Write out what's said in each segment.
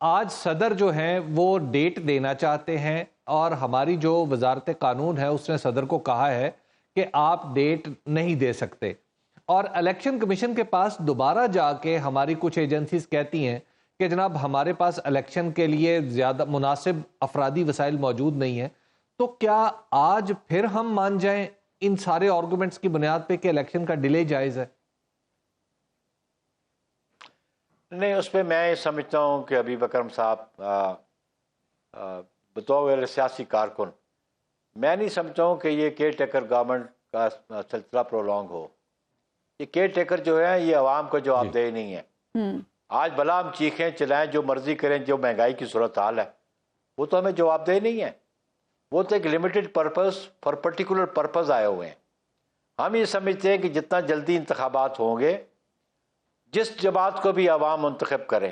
آج صدر جو ہیں وہ ڈیٹ دینا چاہتے ہیں، اور ہماری جو وزارت قانون ہے اس نے صدر کو کہا ہے کہ آپ ڈیٹ نہیں دے سکتے، اور الیکشن کمیشن کے پاس دوبارہ جا کے ہماری کچھ ایجنسیز کہتی ہیں کہ جناب ہمارے پاس الیکشن کے لیے زیادہ مناسب افرادی وسائل موجود نہیں ہیں. تو کیا آج پھر ہم مان جائیں ان سارے آرگومنٹس کی بنیاد پہ کہ الیکشن کا ڈیلے جائز ہے؟ نہیں، اس پہ میں سمجھتا ہوں کہ ابھی اکرم صاحب بطور سیاسی کارکن میں نہیں سمجھتا ہوں کہ یہ کیئر ٹیکر گورنمنٹ کا سلسلہ پرولونگ ہو. یہ کیئر ٹیکر جو ہے یہ عوام کو جواب دہ نہیں ہے. آج بھلا ہم چیخیں چلائیں جو مرضی کریں، جو مہنگائی کی صورتحال ہے وہ تو ہمیں جواب دہ نہیں ہے. وہ تو ایک limited purpose for particular purpose آئے ہوئے ہیں. ہم یہ سمجھتے ہیں کہ جتنا جلدی انتخابات ہوں گے، جس جماعت کو بھی عوام منتخب کریں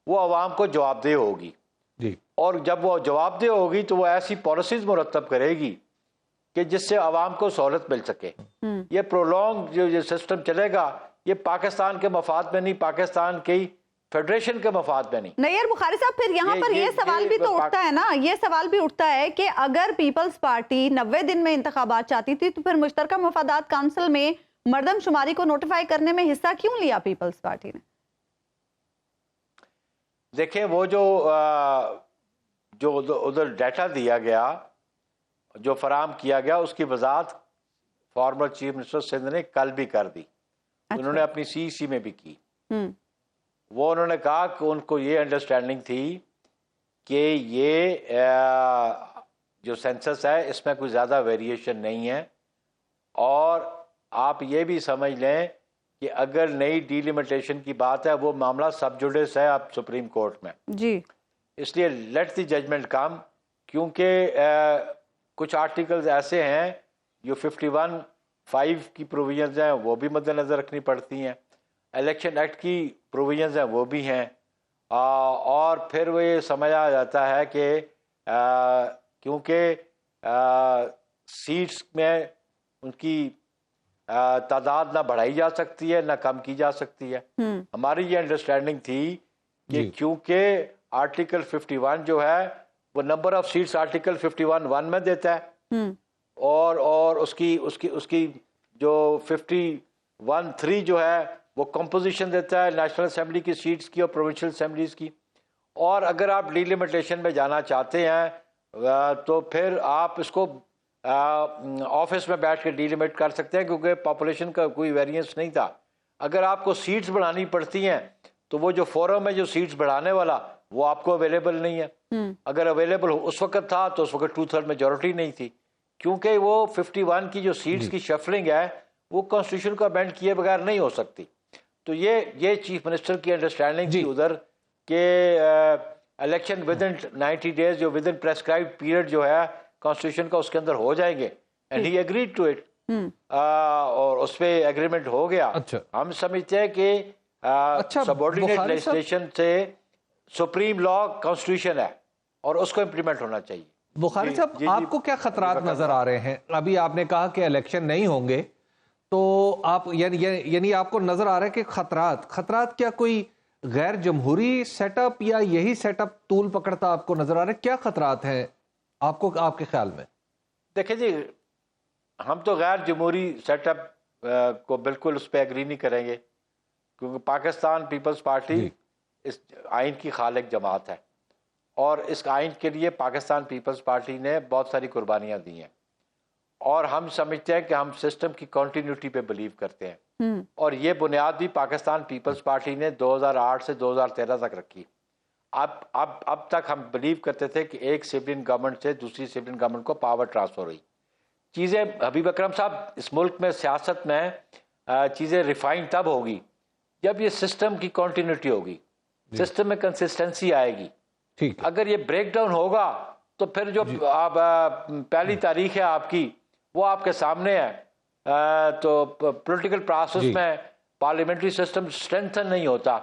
وہ عوام کو جواب دہ ہوگی جی، اور جب وہ جواب دہ ہوگی تو وہ ایسی پالیسیز مرتب کرے گی کہ جس سے عوام کو سہولت مل سکے. یہ پرولونگ جو یہ سسٹم چلے گا یہ پاکستان کے مفاد میں نہیں، پاکستان کی فیڈریشن کے مفاد میں نہیں. نیئر بخاری صاحب، پھر یہاں پر یہ سوال بھی تو اٹھتا ہے نا، یہ سوال بھی اٹھتا ہے کہ اگر پیپلز پارٹی 90 دن میں انتخابات چاہتی تھی تو پھر مشترکہ مفادات کونسل میں مردم شماری کو نوٹیفائی کرنے میں حصہ کیوں لیا پیپلز پارٹی نے؟ دیکھیں وہ جو ادھر ڈیٹا دیا گیا، جو فراہم کیا گیا، اس کی وضاحت فارمر چیف منسٹر سندھ نے کل بھی کر دی. انہوں نے اپنی سی میں بھی کی. وہ انہوں نے کہا کہ ان کو یہ انڈرسٹینڈنگ تھی کہ یہ جو سینسس ہے اس میں کوئی زیادہ ویریشن نہیں ہے، اور آپ یہ بھی سمجھ لیں کہ اگر نئی ڈیلیمیٹیشن کی بات ہے وہ معاملہ سب جوڈس ہے اب سپریم کورٹ میں جی. اس لیے لیٹ دی ججمنٹ کم، کیونکہ کچھ آرٹیکلز ایسے ہیں جو 51(5) کی پروویژنز ہیں وہ بھی مد نظر رکھنی پڑتی ہیں، الیکشن ایکٹ کی پروویژنز ہیں وہ بھی ہیں، اور پھر وہ یہ سمجھا جاتا ہے کہ کیونکہ سیٹس میں ان کی تعداد نہ بڑھائی جا سکتی ہے نہ کم کی جا سکتی ہے. ہماری یہ انڈرسٹینڈنگ تھی کہ کیونکہ آرٹیکل 51 جو ہے وہ نمبر آف سیٹس آرٹیکل 51(1) میں دیتا ہے، اور اس کی جو 51(3) جو ہے وہ کمپوزیشن دیتا ہے نیشنل اسمبلی کی سیٹس کی اور پروونشل اسمبلیز کی. اور اگر آپ ڈیلیمیٹیشن میں جانا چاہتے ہیں تو پھر آپ اس کو آفس میں بیٹھ کے ڈیلیمیٹ کر سکتے ہیں، کیونکہ پاپولیشن کا کوئی ویریئنس نہیں تھا. اگر آپ کو سیٹس بڑھانی پڑتی ہیں تو وہ جو فورم ہے جو سیٹس بڑھانے والا وہ آپ کو اویلیبل نہیں ہے. اگر اویلیبل اس وقت تھا تو اس وقت 2/3 میجورٹی نہیں تھی، کیونکہ وہ 51 کی جو سیٹس کی شفلنگ ہے وہ کانسٹیٹیوشن کو امینڈ کیے بغیر نہیں ہو سکتی. تو یہ چیف منسٹر کی انڈرسٹینڈنگ تھی ادھر کہ الیکشن ود ان 90 days جو ود ان پریسکرائبڈ پیریڈ جو ہے کانسٹیٹیوشن کا اس کے اندر ہو جائیں گے، and he agreed to it, اور اس پہ ایگریمنٹ ہو گیا. ہم سمجھتے ہیں کہ سبارڈینیٹ لیجسلیشن سے سپریم لا کانسٹیٹیوشن ہے اور اس کو امپلیمنٹ ہونا چاہیے. بخاری صاحب، آپ کو کیا خطرات نظر آ رہے ہیں؟ ابھی آپ نے کہا کہ الیکشن نہیں ہوں گے، تو آپ یعنی آپ کو نظر آ رہا ہے کہ خطرات کیا کوئی غیر جمہوری سیٹ اپ یا یہی سیٹ اپ طول پکڑتا آپ کو نظر آ رہا ہے؟ کیا خطرات ہیں آپ کو، آپ کے خیال میں؟ دیکھیں جی، ہم تو غیر جمہوری سیٹ اپ کو بالکل اس پہ ایگری نہیں کریں گے، کیونکہ پاکستان پیپلز پارٹی اس آئین کی خالق جماعت ہے، اور اس آئین کے لیے پاکستان پیپلز پارٹی نے بہت ساری قربانیاں دی ہیں، اور ہم سمجھتے ہیں کہ ہم سسٹم کی کنٹینیوٹی پہ بلیو کرتے ہیں. اور یہ بنیاد بھی پاکستان پیپلز پارٹی نے 2008 سے 2013 تک رکھی. اب تک ہم بلیو کرتے تھے کہ ایک سیولین گورنمنٹ سے دوسری سیولین گورنمنٹ کو پاور ٹرانسفر ہوئی. چیزیں حبیب اکرم صاحب اس ملک میں سیاست میں چیزیں ریفائن تب ہوگی جب یہ سسٹم کی کنٹینیوٹی ہوگی، سسٹم میں کنسسٹنسی آئے گی. اگر یہ بریک ڈاؤن ہوگا تو پھر جو پہلی تاریخ ہے آپ کی وہ آپ کے سامنے ہے. تو پولیٹیکل پروسیس میں پارلیمنٹری سسٹم اسٹرینتھن نہیں ہوتا.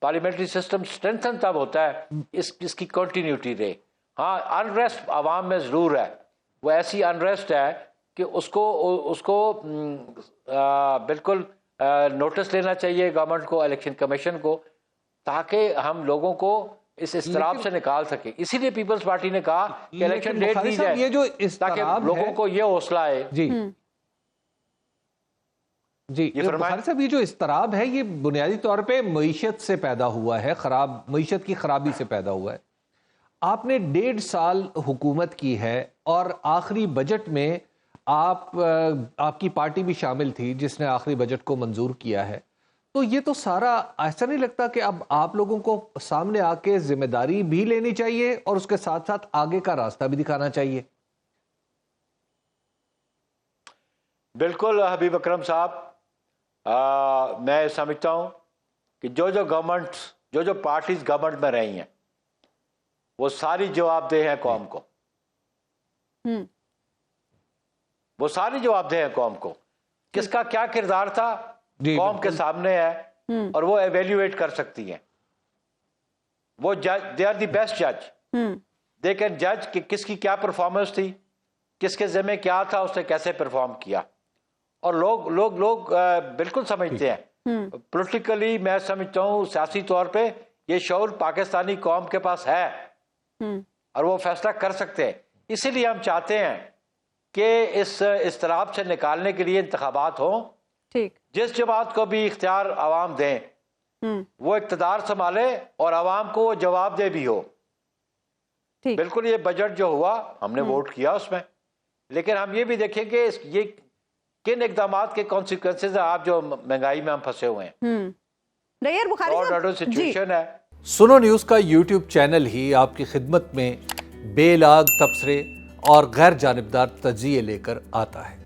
پارلیمنٹری سسٹم اسٹرینتھن تب ہوتا ہے اس کی کنٹینیوٹی رہے. ہاں، انریسٹ عوام میں ضرور ہے، وہ ایسی انریسٹ ہے کہ اس کو بالکل نوٹس لینا چاہیے گورنمنٹ کو، الیکشن کمیشن کو، تاکہ ہم لوگوں کو اس اضطراب سے نکال سکیں. اسی لیے پیپلز پارٹی نے کہا کہ الیکشن ڈیٹ دی جائے یہ جو تاکہ لوگوں کو یہ حوصلہ آئے. جی جی بخاری صاحب، یہ جو اضطراب ہے یہ بنیادی طور پہ معیشت سے پیدا ہوا ہے، معیشت کی خرابی سے پیدا ہوا ہے. آپ نے 1.5 سال حکومت کی ہے اور آخری بجٹ میں آپ کی پارٹی بھی شامل تھی جس نے آخری بجٹ کو منظور کیا ہے. تو یہ تو سارا ایسا نہیں لگتا کہ اب آپ لوگوں کو سامنے آ کے ذمہ داری بھی لینی چاہیے اور اس کے ساتھ ساتھ آگے کا راستہ بھی دکھانا چاہیے؟ بالکل حبیب اکرم صاحب، میں سمجھتا ہوں کہ جو پارٹیز گورنمنٹ میں رہی ہیں وہ ساری جواب دہ ہیں قوم کو. وہ ساری جواب دہ ہیں قوم کو. کس کا کیا کردار تھا قوم کے سامنے ہے اور وہ ایویلیویٹ کر سکتی ہیں. وہ دے آر دی بیسٹ جج. دے کین جج کہ کس کی کیا پرفارمنس تھی، کس کے ذمہ کیا تھا، اس نے کیسے پرفارم کیا. اور لوگ بالکل سمجھتے ہیں. پولیٹیکلی میں سمجھتا ہوں سیاسی طور پہ یہ شعور پاکستانی قوم کے پاس ہے اور وہ فیصلہ کر سکتے ہیں. اسی لیے ہم چاہتے ہیں کہ اس اضطراب سے نکالنے کے لیے انتخابات ہوں. جس جماعت کو بھی اختیار عوام دیں وہ اقتدار سنبھالے اور عوام کو وہ جواب دہ بھی ہو. بالکل یہ بجٹ جو ہوا ہم نے ووٹ کیا اس میں، لیکن ہم یہ بھی دیکھیں کہ یہ کن اقدامات کے کانسیکوینسز ہیں. آپ جو مہنگائی میں ہم پھنسے ہوئے ہیں، سچویشن ہے. سنو نیوز کا یوٹیوب چینل ہی آپ کی خدمت میں بے لاگ تبصرے اور غیر جانبدار تجزیے لے کر آتا ہے.